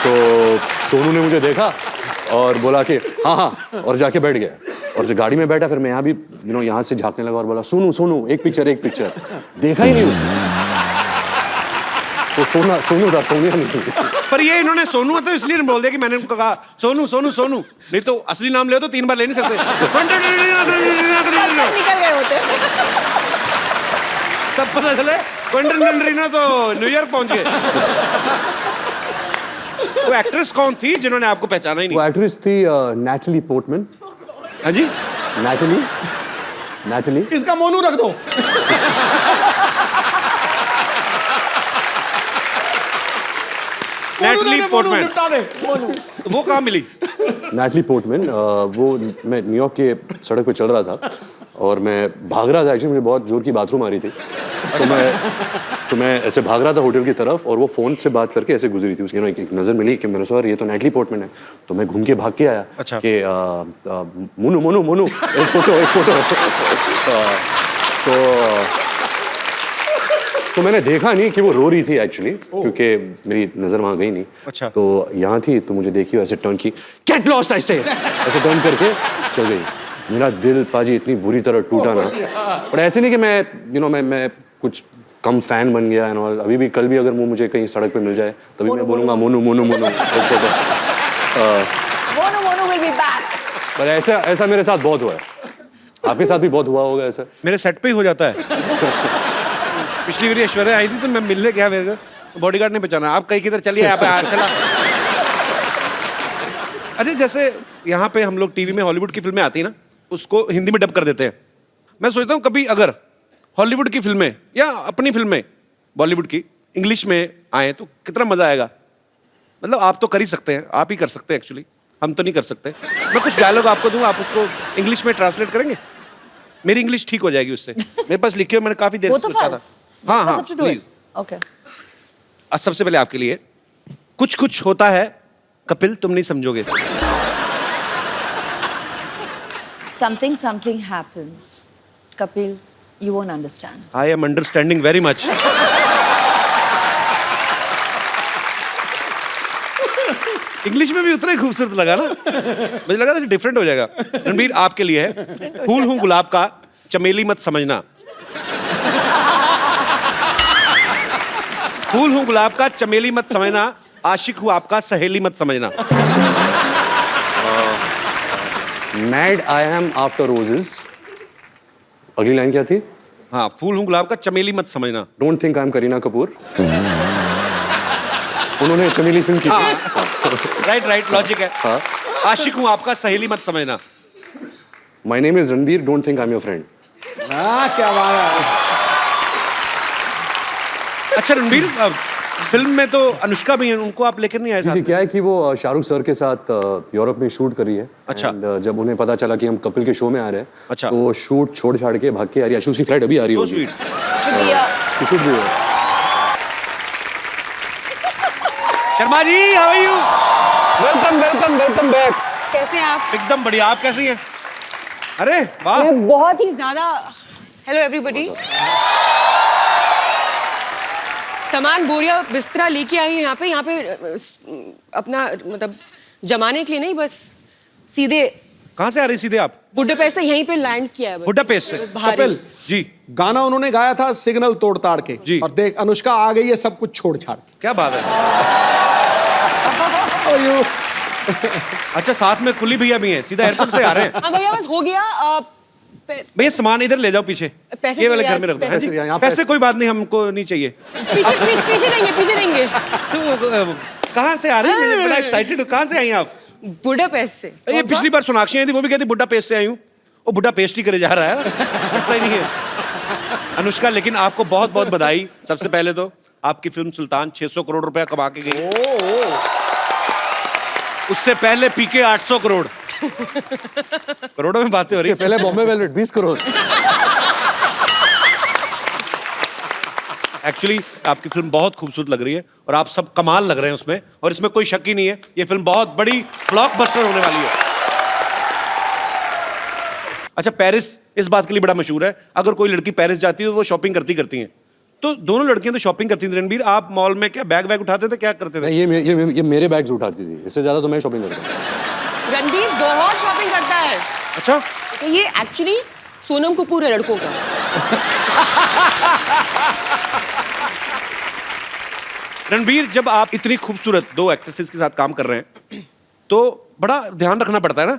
S7: तो सोनू ने मुझे देखा और बोला कि हाँ हाँ, और जाके बैठ गया। और जब गाड़ी में बैठा, फिर मैं यहाँ भी यहाँ से झांकने लगा और बोला सोनू सोनू एक पिक्चर। देखा ही नहीं उसने, तो सोनू था, सोनिया नहीं।
S1: पर ये इन्होंने सोनू है तो इसलिए बोल दिया कि मैंने उनको कहा सोनू सोनू सोनू, नहीं तो असली नाम ले तो 3 बार ले नहीं सकते।
S3: निकल गए होते।
S1: तब पता चले क्विंटन टिनटिनो तो न्यूयॉर्क पहुंच गए। वो एक्ट्रेस कौन थी जिन्होंने आपको पहचाना ही नहीं?
S7: वो एक्ट्रेस थी नैटली पोर्टमैन।
S1: हाँ जी,
S7: नैटली नैटली
S2: इसका मोनू रख दो।
S1: Natalie
S2: Monu
S1: Portman.
S2: निपटा दे।
S1: वो कहाँ मिली?
S7: नैटली पोर्टमैन, वो मैं न्यूयॉर्क के सड़क पे चल रहा था और मैं भाग रहा था। एक्चुअली मुझे बहुत जोर की बाथरूम आ रही थी, तो मैं ऐसे भाग रहा था होटल की तरफ और वो फ़ोन से बात करके ऐसे गुजरी थी। उसकी एक नज़र मिली कि मैंने सोचा ये तो नैटली पोर्टमैन है, तो मैं घूम के भाग के आया।
S1: अच्छा।
S7: कि मोनू मोनू मोनू एक फोटो तो मैंने देखा नहीं कि वो रो रही थी एक्चुअली, क्योंकि मेरी नज़र वहाँ गई नहीं।
S1: अच्छा।
S7: तो यहाँ थी तो मुझे देखी ऐसे टर्न की, गेट लॉस्ट ऐसे टर्न करके चल गई। मेरा दिल पाजी इतनी बुरी तरह टूटा ना, पर ऐसे नहीं कि मैं कुछ कम फैन बन गया है ना। अभी भी कल भी अगर वो मुझे कहीं सड़क पे मिल जाए तभी मैं बोलूँगा Monu Monu Monu.
S3: Monu will be back.
S7: पर ऐसा मेरे साथ बहुत हुआ है, आपके साथ भी बहुत हुआ होगा ऐसा।
S1: मेरे सेट पे ही हो जाता है। पिछली बार ऐश्वर्या आई थी तो मैं मिलने गया, मेरे को बॉडीगार्ड ने बचाना, आप कहीं किधर चलिए, यहाँ पे चला। अरे जैसे यहाँ पे हम लोग टीवी में हॉलीवुड की फिल्में आती है ना, उसको हिंदी में डब कर देते हैं। मैं सोचता हूँ कभी अगर हॉलीवुड की फिल्में या अपनी फिल्में बॉलीवुड की इंग्लिश में आए तो कितना मजा आएगा। मतलब आप तो कर ही सकते हैं, आप ही कर सकते हैं एक्चुअली, हम तो नहीं कर सकते। मैं कुछ डायलॉग आपको दूं, आप उसको इंग्लिश में ट्रांसलेट करेंगे, मेरी इंग्लिश ठीक हो जाएगी उससे। मेरे पास लिखे हुए मैंने काफी देर से सोचा था। हाँ हाँ प्लीज।
S3: ओके।
S1: सबसे पहले आपके लिए कुछ कुछ होता है कपिल, तुम नहीं समझोगे।
S3: Something happens. Kapil, you won't understand.
S1: I am understanding very much. English में भी उतना ही खूबसूरत लगा ना, मुझे लगा था डिफरेंट हो जाएगा। रणबीर आपके लिए है, फूल हूं गुलाब का चमेली मत समझना। फूल हूं गुलाब का चमेली मत समझना, आशिक हूं आपका सहेली मत समझना।
S7: Mad I am after roses, अगली लाइन क्या थी?
S1: हाँ, फूल हूं गुलाब का चमेली मत समझना।
S7: Don't think I am Kareena Kapoor. उन्होंने चमेली फिल्म की थी।
S1: राइट लॉजिक है।
S7: हाँ।
S1: आशिक हूं आपका सहेली मत समझना।
S7: My name is Ranbir, don't think I am your friend.
S2: क्या बात है।
S1: अच्छा रणबीर, फिल्म में तो अनुष्का भी है, उनको आप लेकर नहीं आए साथ
S7: जी,
S1: में?
S7: क्या है कि वो शाहरुख सर के साथ यूरोप में शूट कर रही है।
S1: अच्छा।
S7: And, जब उन्हें पता चला कि हम कपिल के शो में आ रहे हैं,
S1: अच्छा।
S7: तो वो शूट छोड़ छाड़ के भाग के आ रही है। उसकी फ्लाइट अभी आ रही
S1: So
S7: होगी।
S1: sweet.
S3: Should be a
S7: shoot भी है।
S1: Sharma ji, how are you?
S7: Welcome back.
S8: कैसे हैं आप?
S1: एकदम बढ़िया, आप कैसी हैं? अरे वाह,
S8: मैं बहुत ही ज्यादा। Hello everybody. सामान बोरिया बिस्तरा लेके आई हूँ यहाँ पे अपना मतलब जमाने के लिए नहीं, बस सीधे
S1: कहाँ से आ रही सीधे आप?
S8: बुडापेस्ट से यहीं पे लैंड किया है बस।
S1: बुडापेस्ट से?
S8: बस बाहर ही।
S2: कपिल
S1: जी
S2: गाना उन्होंने गाया था सिग्नल तोड़ ताड़ के
S1: जी।
S2: और देख अनुष्का आ गई है सब कुछ छोड़ छाड़ के।
S1: क्या बात है। अच्छा साथ में कुली भैया भी हैं, सीधा एयरपोर्ट से आ रहे हैं।
S8: हाँ भैया बस हो गया।
S1: भैया सामान इधर ले जाओ पीछे,
S8: पैसे
S1: ये वाले
S8: यार,
S1: घर में रख दो।
S8: पैसे-
S1: हाँ जी?
S7: यहाँ
S1: पैसे कोई बात नहीं, हमको नहीं चाहिए।
S8: पीछे देंगे।
S1: तो कहाँ से आ रही हैं? मैं बड़ा एक्साइटेड हूँ। कहाँ से आई हैं आप?
S8: बुडापेस्ट से।
S1: ये पिछली बार सोनाक्षी आई थी, वो भी कहती बुड्ढा पेस्ट से आई हूँ। वो बुड्ढा पेस्ट ही करे जा रहा है, पता ही नहीं है। अनुष्का, लेकिन आपको बहुत बहुत बधाई। सबसे पहले तो आपकी फिल्म सुल्तान 600 करोड़ रुपया कमा के गई। उससे पहले पीके 800 करोड़। करोड़ों में बातें हो रही है।
S7: पहले बॉम्बे वेलवेट 20 करोड़।
S1: एक्चुअली आपकी फिल्म बहुत खूबसूरत लग रही है और आप सब कमाल लग रहे हैं उसमें, और इसमें कोई शक ही नहीं है, ये फिल्म बहुत बड़ी ब्लॉकबस्टर होने वाली है। अच्छा, पेरिस इस बात के लिए बड़ा मशहूर है, अगर कोई लड़की पेरिस जाती है तो वो शॉपिंग करती हैं। तो दोनों लड़कियां तो शॉपिंग करती थी। रणबीर, आप मॉल में क्या बैग उठाते थे, क्या करते थे?
S7: ये मेरे बैग्स उठाती थी, इससे ज्यादा तो मैं शॉपिंग करता हूँ।
S8: रणबीर बहुत शॉपिंग करता है।
S1: अच्छा,
S8: तो ये एक्चुअली सोनम कपूर है लड़कों का।
S1: रणबीर, जब आप इतनी खूबसूरत दो एक्ट्रेसेस के साथ काम कर रहे हैं तो बड़ा ध्यान रखना पड़ता है ना,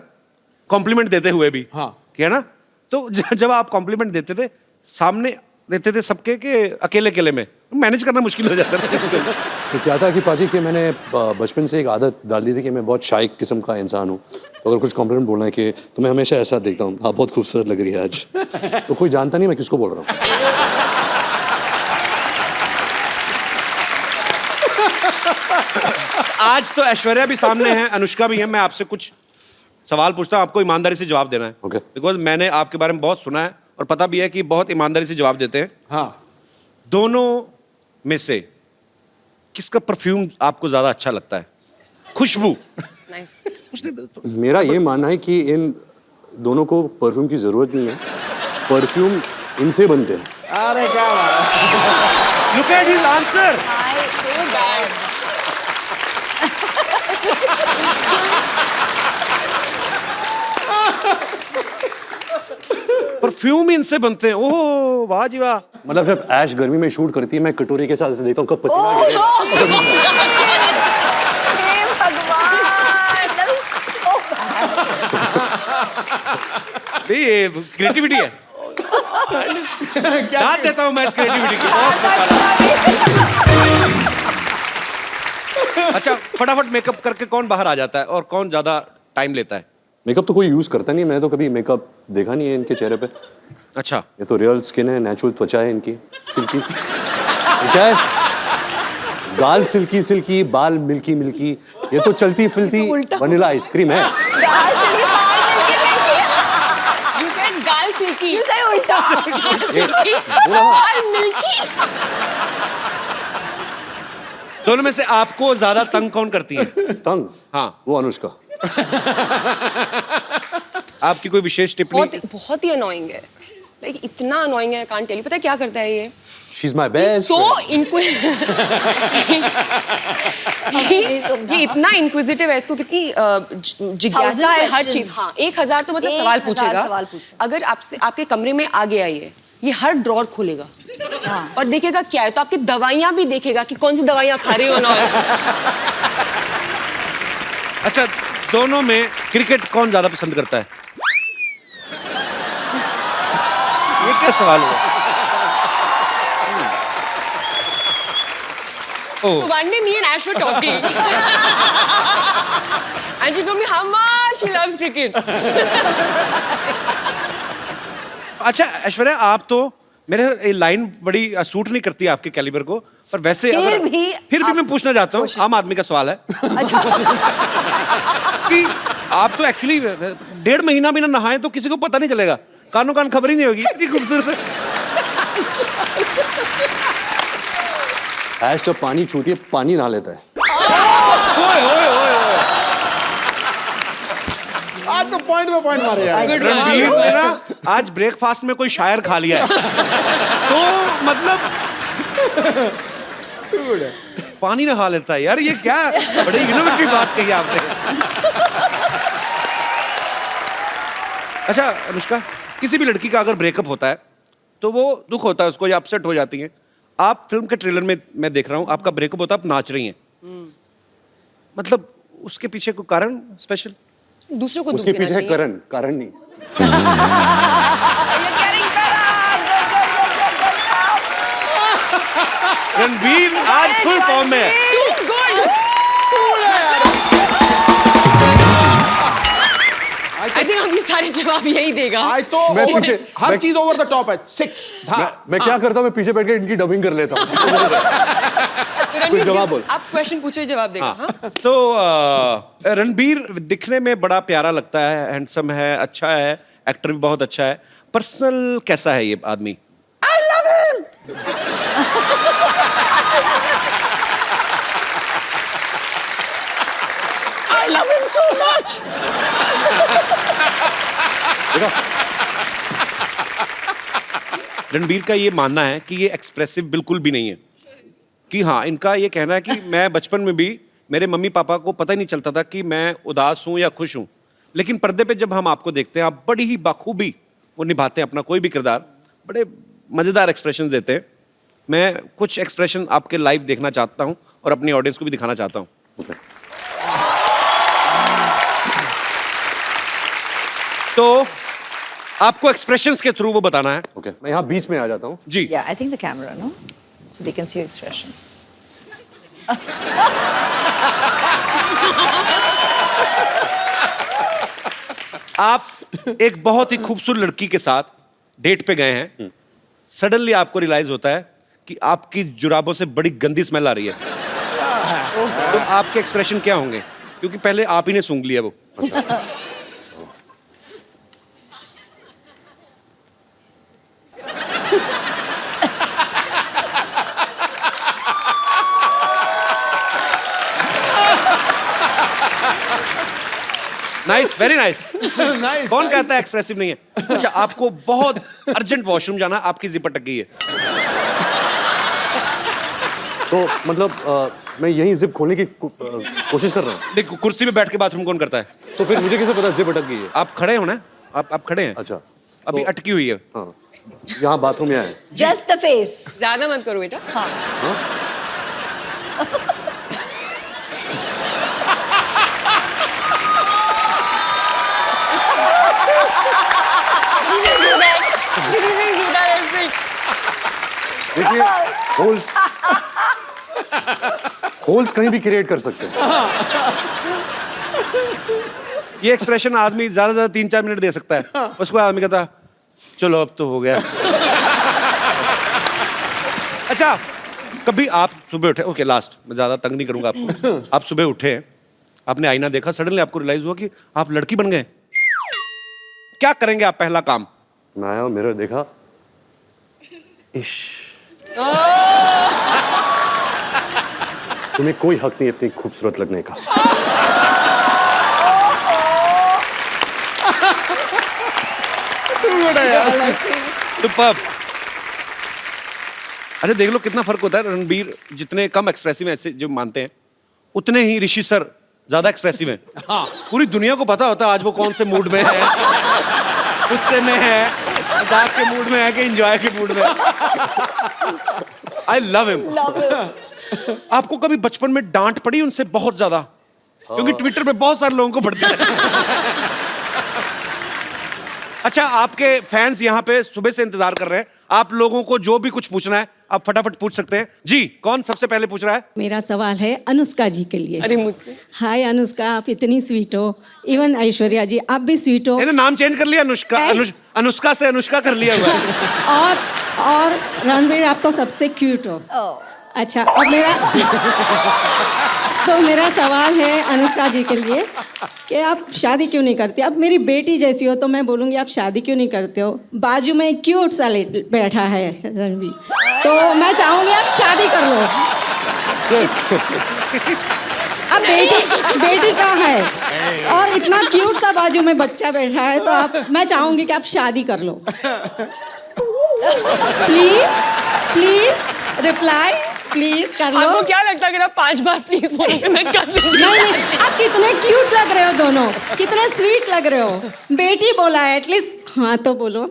S1: कॉम्प्लीमेंट देते हुए भी।
S2: हाँ।
S1: क्या ना, तो जब आप कॉम्प्लीमेंट देते थे, सामने देते थे सबके के अकेले में मैनेज करना मुश्किल हो जाता था।
S7: तो क्या था कि पाजी कि मैंने बचपन से एक आदत डाल दी थी कि मैं बहुत शाय किस्म का इंसान हूँ। तो अगर कुछ कॉम्प्लीमेंट बोलना है कि तो मैं हमेशा ऐसा देखता हूँ, आप बहुत खूबसूरत लग रही है आज। तो कोई जानता नहीं मैं किसको बोल रहा हूँ।
S1: आज तो ऐश्वर्या भी सामने है, अनुष्का भी है। मैं आपसे कुछ सवाल पूछता हूँ, आपको ईमानदारी से जवाब देना है।
S7: Okay.
S1: बिकॉज मैंने आपके बारे में बहुत सुना है और पता भी है कि बहुत ईमानदारी से जवाब देते हैं।
S2: हाँ,
S1: दोनों में से किसका परफ्यूम आपको ज्यादा अच्छा लगता है? खुशबू।
S8: नाइस।
S7: मेरा ये मानना है कि इन दोनों को परफ्यूम की जरूरत नहीं है, परफ्यूम इनसे बनते हैं।
S2: अरे क्या बात है।
S1: Look at his answer. Perfume इनसे बनते हैं। ओह वाह जी वाह।
S7: मतलब जब ऐश गर्मी में शूट करती है मैं कटोरी के साथ ऐसे देखता हूँ कब पसीना गिरेगा।
S1: ये क्रिएटिविटी है। दाद देता हूँ मैं इस क्रिएटिविटी की। बहुत अच्छा, फटाफट मेकअप करके कौन बाहर आ जाता है और कौन ज्यादा टाइम लेता है?
S7: मेकअप तो कोई यूज करता नहीं, मैंने तो कभी मेकअप देखा नहीं है इनके चेहरे पे।
S1: अच्छा,
S7: ये तो रियल स्किन है, नेचुरल त्वचा है इनकी, सिल्की। ये क्या है? गाल सिल्की सिल्की, बाल मिल्की मिल्की, ये तो चलती फिरती वनीला आइसक्रीम है।
S8: You said गाल सिल्की।
S3: You said उल्टा।
S8: गाल मिल्की।
S1: दोनों में से आपको ज्यादा तंग कौन करती है?
S7: तंग?
S1: हाँ।
S7: वो अनुष्का।
S1: आपकी कोई विशेष टिप्पणी?
S8: बहुत ही अनोइंग है, लाइक इतना अनोइंग है, कांट टेल यू। पता है क्या करता है ये?
S7: She's my best
S8: So
S7: friend.
S8: ये इतना इंक्विजिटिव है, इसको कितनी जिज्ञासा है हर चीज। हाँ, 1000 तो मतलब सवाल
S3: 1000
S8: पूछेगा।
S3: सवाल पूछेगा।
S8: अगर आपसे आपके कमरे में आ गया ये हर ड्रॉर खोलेगा और देखेगा क्या है, तो आपकी दवाइयां भी देखेगा कि कौन सी दवाइयां खा रही हो ना।
S1: अच्छा, दोनों में क्रिकेट कौन ज्यादा पसंद करता है? ये क्या सवाल हुआ?
S8: So one day me and Ash were talking and she told me how much she loves cricket.
S1: अच्छा ऐश्वर्या, आप तो मेरे ये लाइन बड़ी सूट नहीं करती आपके कैलिबर को, पर वैसे फिर भी मैं पूछना चाहता हूँ, आम आदमी का सवाल है।
S3: अच्छा।
S1: कि आप तो एक्चुअली 1.5 महीना भी ना नहाए तो किसी को पता नहीं चलेगा, कानों कान खबर ही नहीं होगी, इतनी खूबसूरत है।
S7: ऐश जब पानी छूती है पानी नहा लेता है।
S1: ओए ओए ओए ओए।
S2: आज तो पॉइंट पे पॉइंट मारे यार।
S1: रणबीर ने ना आज ब्रेकफास्ट में कोई शायर खा लिया है, तो मतलब पानी नहा लेता है यार, ये क्या बड़ी इनोवेटिव बात कही आपने। अच्छा अनुष्का, किसी भी लड़की का अगर ब्रेकअप होता है तो वो दुख होता है उसको, या अपसेट हो जाती है। आप फिल्म के ट्रेलर में मैं देख रहा हूँ आपका ब्रेकअप होता है, आप नाच रही हैं, मतलब उसके पीछे कोई कारण स्पेशल?
S8: दूसरों को
S7: उसके पीछे कारण नहीं।
S1: रणबीर आज फुल फॉर्म में है।
S8: I think अभी सारे जवाब यही देगा।
S2: आज तो
S7: मैं पीछे
S2: हर चीज ओवर द टॉप है। 6
S7: मैं क्या करता हूँ, मैं पीछे बैठ के इनकी डबिंग कर लेता हूँ। कोई जवाब बोल।
S8: आप क्वेश्चन पूछो, जवाब देगा। हाँ?
S1: तो रणबीर दिखने में बड़ा प्यारा लगता है, हैंडसम है, अच्छा है, एक्टर भी बहुत अच्छा है। पर्सनल कैसा है ये आदमी?
S2: I love him. I love him so much.
S1: Ranbir का ये मानना है कि ये एक्सप्रेसिव बिल्कुल भी नहीं है, कि हाँ, इनका ये कहना है कि मैं बचपन में भी मेरे मम्मी पापा को पता ही नहीं चलता था कि मैं उदास हूँ या खुश हूँ, लेकिन पर्दे पे जब हम आपको देखते हैं आप बड़ी ही बाखूबी वो निभाते हैं अपना कोई भी किरदार, बड़े मज़ेदार एक्सप्रेशन देते हैं। मैं कुछ एक्सप्रेशन आपके लाइव देखना चाहता हूँ और अपनी ऑडियंस को भी दिखाना चाहता हूँ। तो आपको एक्सप्रेशंस के थ्रू वो बताना है।
S7: ओके, मैं यहाँ बीच में आ जाता हूँ।
S1: जी।
S3: Yeah, I think the camera, no? So they can see your expressions.
S1: आप एक बहुत ही खूबसूरत लड़की के साथ डेट पे गए हैं, सडनली आपको रियलाइज होता है कि आपकी जुराबों से बड़ी गंदी स्मेल आ रही है, तो आपके एक्सप्रेशन क्या होंगे? क्योंकि पहले आप ही ने सूंघ लिया वो। Nice, very nice. कौन कहता है एक्सप्रेसिव नहीं है? अच्छा, आपको बहुत अर्जेंट वॉशरूम जाना, आपकी जिप अटक गई है,
S7: तो मतलब मैं यहीं जिप खोलने की कोशिश कर रहा हूँ।
S1: देख कुर्सी पे बैठ के बाथरूम कौन करता है?
S7: तो फिर मुझे कैसे पता जिप अटक गई है?
S1: आप खड़े हो ना, आप खड़े हैं,
S7: अच्छा,
S1: अभी
S7: तो-
S1: अटकी हुई है।
S7: हाँ, यहाँ बाथरूम यहाँ है।
S3: Just the face.
S8: ज्यादा मत करो बेटा।
S3: हाँ।
S7: देखिए, होल्स कहीं भी क्रिएट कर सकते हैं।
S1: ये एक्सप्रेशन आदमी ज्यादा से ज्यादा 3-4 मिनट दे सकता है, उसको आदमी कहता चलो अब तो हो गया। अच्छा, कभी आप सुबह उठे, ओके लास्ट, मैं ज्यादा तंग नहीं करूंगा आपको। आप सुबह उठे, आपने आईना देखा, सडनली आपको रियलाइज हुआ कि आप लड़की बन गए, क्या करेंगे आप पहला काम?
S7: मैं आया मिरर देखा, इश, तुम्हें कोई हक नहीं इतनी खूबसूरत लगने का।
S1: सुपर्ब। अच्छा देख लो कितना फर्क होता है, रणबीर जितने कम एक्सप्रेसिव हैं ऐसे जो मानते हैं, उतने ही ऋषि सर ज्यादा एक्सप्रेसिव हैं। हाँ, पूरी दुनिया को पता होता है आज वो कौन से मूड में है, गुस्से में है, मजाक के मूड में है कि एंजॉय के मूड में। I love him. आपको कभी बचपन में डांट पड़ी उनसे बहुत ज्यादा? क्योंकि ट्विटर पे बहुत सारे लोगों को पड़ती है। अच्छा, आपके फैंस यहाँ पे सुबह से इंतजार कर रहे हैं, आप लोगों को जो भी कुछ पूछना है आप फटाफट पूछ सकते हैं। जी, कौन सबसे पहले पूछ रहा है?
S9: मेरा सवाल है अनुष्का जी के लिए।
S8: अरे मुझसे?
S9: हाय अनुष्का, आप इतनी स्वीट हो। इवन ऐश्वर्या जी, आप भी स्वीट हो।
S1: इन्हें नाम चेंज कर लिया, अनुष्का अनुष्का से अनुष्का कर लिया हुआ है।
S9: और रणबीर, आप तो सबसे क्यूट हो। अच्छा, अब मेरा सवाल है अनुष्का जी के लिए कि आप शादी क्यों नहीं करती? अब मेरी बेटी जैसी हो तो मैं बोलूँगी आप शादी क्यों नहीं करते हो? बाजू में क्यूट सा बैठा है रणबीर, तो मैं चाहूँगी आप शादी कर लो। अब बेटी कहाँ है और इतना क्यूट सा बाजू में बच्चा बैठा है, तो मैं चाहूँगी कि आप शादी कर लो। प्लीज रिप्लाई प्लीज कर लो।
S8: आपको क्या लगता है अगर आप 5 बार प्लीज बोलोगे मैं कर लूंगी?
S9: नहीं, आप कितने क्यूट लग रहे हो दोनों, कितने स्वीट लग रहे हो। बेटी बोला है, एटलीस्ट हाँ तो बोलो।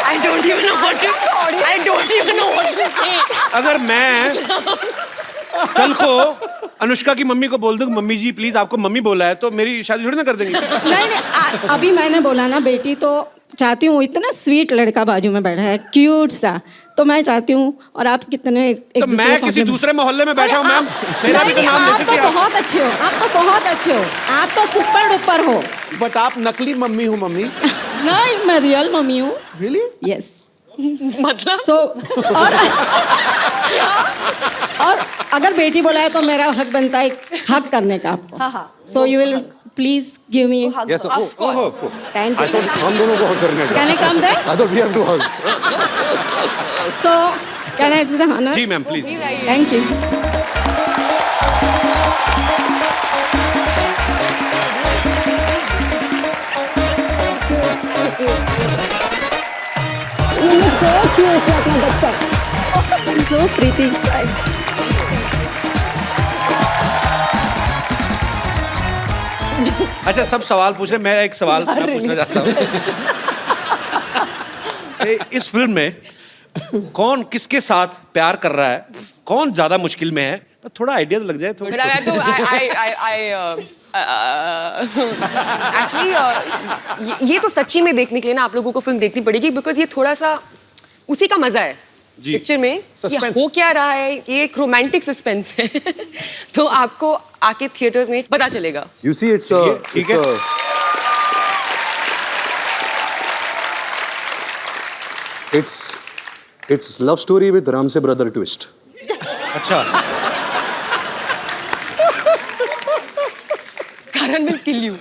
S8: I don't even know what to say.
S1: अगर मैं कल को अनुष्का की मम्मी को बोल दूं मम्मी जी प्लीज आपको मम्मी बोला है, तो मेरी शादी थोड़ी ना कर देंगी।
S9: नहीं, अभी मैंने बोला ना बेटी, तो चाहती हूँ, इतना स्वीट लड़का बाजू में बैठा है क्यूट सा, तो मैं चाहती हूँ। और आप कितने
S1: तो मैं किसी दूसरे मोहल्ले में बैठा हूँ मैम, मेरा भी तो नाम ले
S9: आप
S1: सकती
S9: तो
S1: हैं।
S9: बहुत अच्छे हो, आप तो बहुत अच्छे हो, आप तो सुपर डुपर हो।
S2: बट आप नकली मम्मी हो मम्मी।
S9: नहीं, मैं रियल मम्मी हूँ।
S2: रियली?
S9: यस।
S8: मतलब
S9: और अगर बेटी बोला है तो मेरा हक बनता है हक करने का आपको। So you will please give me.
S7: Yes,
S9: thank
S7: I
S9: you.
S7: thought हम दोनों को हक करने का।
S9: Can I come there?
S7: I thought we have to hug.
S9: So can I do the honour?
S1: जी ma'am please.
S9: Thank you. So pretty.
S1: अच्छा सब सवाल पूछ रहे, मैं एक सवाल मैं पूछना चाहता हूँ। इस फिल्म में कौन किसके साथ प्यार कर रहा है, कौन ज्यादा मुश्किल में है? थोड़ा आइडिया तो लग जाए थोड़ा।
S8: एक्चुअली ये तो सच्ची में देखने के लिए ना आप लोगों को फिल्म देखनी पड़ेगी, बिकॉज ये थोड़ा सा उसी का मजा है पिक्चर में कि
S2: Suspense.
S8: हो क्या रहा है, ये एक रोमांटिक सस्पेंस है तो आपको आके थिएटर्स में पता चलेगा.
S7: You see, it's
S1: ठीक है.
S7: it's love story with Ramse brother twist.
S1: अच्छा.
S8: Karan will kill you.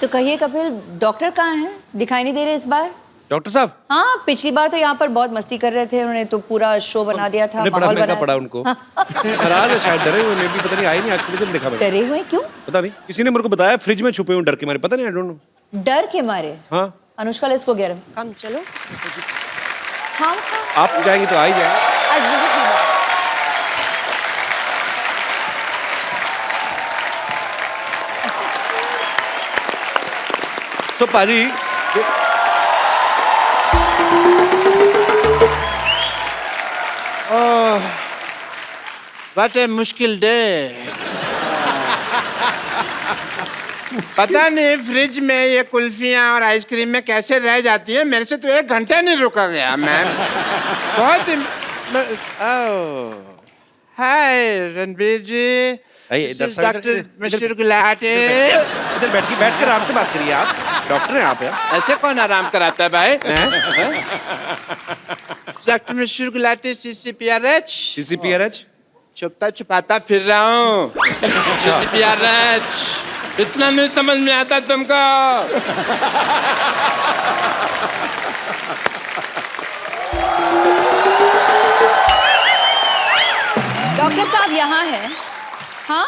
S3: तो कहिए कपिल, डॉक्टर कहाँ हैं? दिखाई नहीं दे रहे इस बार.
S1: डॉक्टर साहब.
S3: हाँ, पिछली बार तो यहाँ पर बहुत मस्ती कर रहे थे, उन्होंने तो पूरा शो बना दिया था,
S1: बड़ा
S3: माहौल
S1: महंगा
S3: बना.
S1: पड़ा उनको. नाराज है शायद, डरे हुए. मैं भी पता नहीं, आई नहीं आज सुबह से देखा मैंने.
S3: डरे हुए क्यों?
S1: पता नहीं, किसी ने मेरे को बताया फ्रिज में छुपे हुए डर के मारे. पता नहीं, आई डोंट नो.
S3: डर के मारे.
S1: हाँ.
S3: अनुष्का ले इसको गैरम.
S8: Come, चलो.
S3: हाँ.
S1: आप जाएंगे तो आ ही जाएंगे.
S3: आज मुझे सुना.
S1: तो पाजी,
S10: What a मुश्किल डे. पता नहीं फ्रिज में ये कुल्फियाँ और आइसक्रीम में कैसे रह जाती है. मेरे से तो 1 घंटा नहीं रुका गया मैम. बहुत ही. Hi Ranbir ji. Doctor Mr Gulati.
S1: इधर बैठ के आराम से बात करिए. आप डॉक्टर हैं आप यार.
S10: ऐसे कौन आराम कराता है भाई? Doctor Mr Gulati CCPRH.
S1: CCPRH.
S10: छुपता छुपाता फिर रहा हूँ. CCPRH. इतना नहीं समझ में आता तुमको.
S3: डॉक्टर साहब यहाँ हैं. हाँ,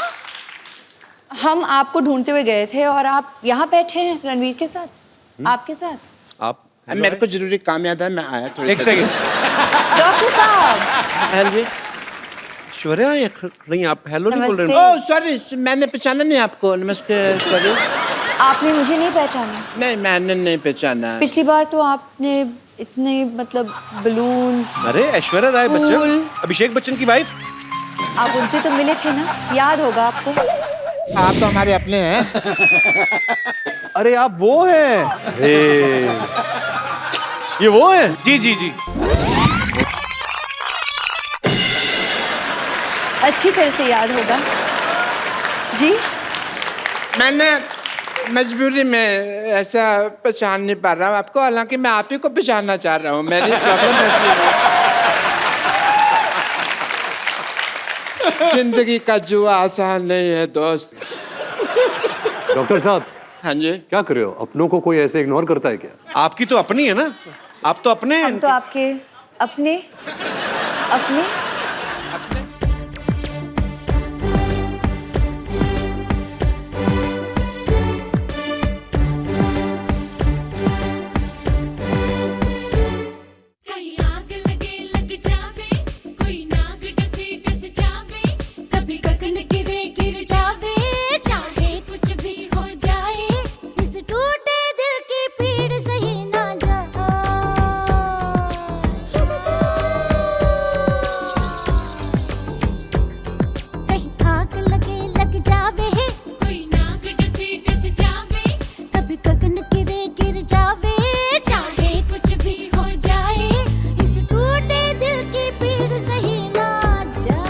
S3: हम आपको ढूंढते हुए गए थे और आप यहाँ बैठे हैं रणवीर के साथ. आपके साथ.
S1: आप.
S10: मेरे को जरूरी काम याद है, मैं आया थोड़ी.
S1: एक सेकंड.
S3: डॉक्टर साहब.
S10: हेलो.
S1: ऐश्वर्या नहीं, आप हेलो नहीं बोल रहे
S3: नमस्ते.
S1: हो.
S10: ओह सॉरी, मैंने पहचाना नहीं आपको. नमस्ते. सॉरी.
S3: आपने मुझे नहीं पहचाना.
S10: नहीं, मैंने नहीं पहचाना.
S3: पिछली बार तो आपने इतने मतलब बलून्स.
S1: अरे ऐश्वर्या राय
S3: Cool.
S1: बच्चन, अभिषेक बच्चन की वाइफ.
S3: आप उनसे तो मिले थे ना, याद होगा आपको.
S10: आप तो हमारे अपने हैं.
S1: अरे आप वो हैं. ये वो हैं. जी जी जी.
S3: अच्छी तरह से याद होगा. जी.
S10: मैंने मजबूरी में ऐसा पहचान नहीं पा रहा हूँ आपको, हालांकि मैं आप ही को पहचानना चाह रहा हूँ. मेरी प्रॉब्लम ऐसी है. जिंदगी का जुआ आसान नहीं है दोस्त.
S7: डॉक्टर साहब.
S10: हाँ जी.
S7: क्या कर रहे हो? अपनों को कोई ऐसे इग्नोर करता है क्या?
S1: आपकी तो अपनी है ना. आप तो अपने हैं.
S3: हम तो आपके अपने अपने.
S11: कहीं आग लगे लग जावे, कोई नाग डसे डस जावे, कभी गगन गिरे गिर जावे, चाहे कुछ भी हो जाए, इस टूटे दिल की पीड़ सही ना जा. कहीं आग लगे लग जावे, कोई नाग डसे डस जावे, कभी गगन गिरे गिर जावे, चाहे कुछ भी हो जाए, इस टूटे दिल की पीड़ सही ना जा.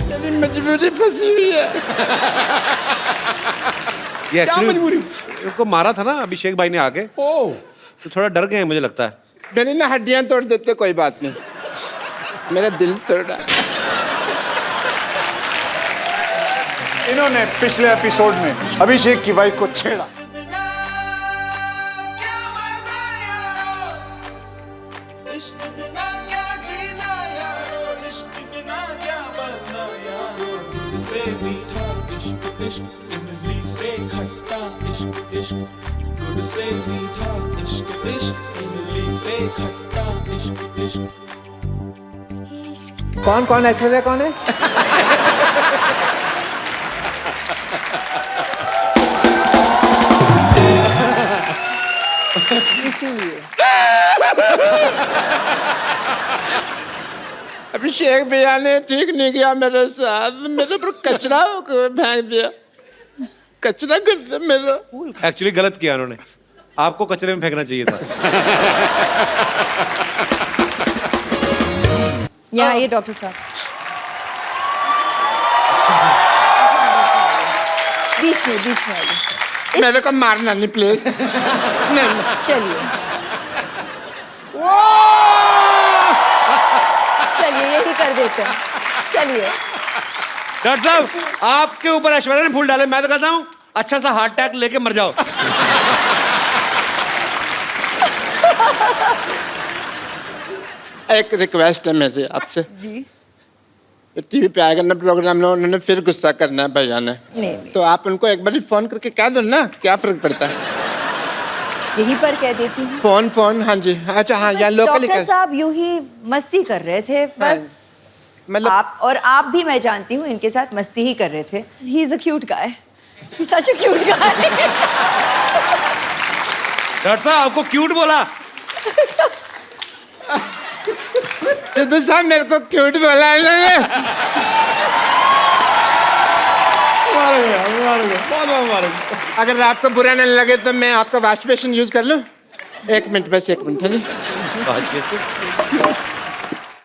S10: मेरी मजबूरी फंसी हुई है.
S1: ये एक्चुअली उनको मारा था ना अभिषेक भाई ने आके.
S2: ओह.
S1: तो थोड़ा डर गए हैं मुझे लगता है.
S10: मेरी ना हड्डियां तोड़ देते, कोई बात नहीं. मेरा दिल तोड़ा.
S12: इन्होंने पिछले एपिसोड में अभिषेक की वाइफ को छेड़ा.
S13: से मीठा इश्क इश्क इमली से खट्टा इश्क इश्क गुड़ से मीठा इश्क इश्क इमली से खट्टा इश्क इश्क
S10: कौन कौन ऐश्वर्या कौन है
S3: इसीलिए
S10: अभिषेक भैया ने ठीक नहीं किया मेरे साथ मेरे पर कचरा फेंक दिया कचरा कर दिया मेरा
S1: एक्चुअली गलत किया उन्होंने, आपको कचरे में फेंकना चाहिए था।
S3: यहाँ आइए डॉक्टर साहब, बीच में आइए।
S10: मेरे को मारना नहीं प्लीज नहीं
S3: चलिए यही कर देते हैं, चलिए।
S1: डॉक्टर साहब आपके ऊपर ऐश्वर्या ने फूल डाले, मैं तो कहता हूँ अच्छा सा हार्ट अटैक लेके मर जाओ।
S10: एक रिक्वेस्ट है मेरी आपसे
S3: जी
S10: टीवी पे आएगा ना प्रोग्राम में उन्होंने फिर गुस्सा करना है भैया ने
S3: नहीं
S10: तो आप उनको एक बार फोन करके कह दो ना क्या फर्क पड़ता है
S3: यहीं पर कह देती हूँ।
S10: फोन हाँ जी अच्छा हाँ यहाँ लोकली
S3: डॉक्टर साहब यूं ही मस्ती कर रहे थे बस,
S10: मतलब
S3: आप भी मैं जानती हूँ इनके साथ मस्ती ही कर रहे थे। He is a cute guy, he such a cute guy.
S1: Doctor साहब आपको क्यूट बोला?
S10: सिद्धू साहब मेरे को क्यूट बोला इन्होंने। अगर आपको बुरा नहीं लगे तो मैं आपका वॉश बेसिन यूज कर लूं? 1 मिनट बस 1 मिनट है जी।
S1: Wash basin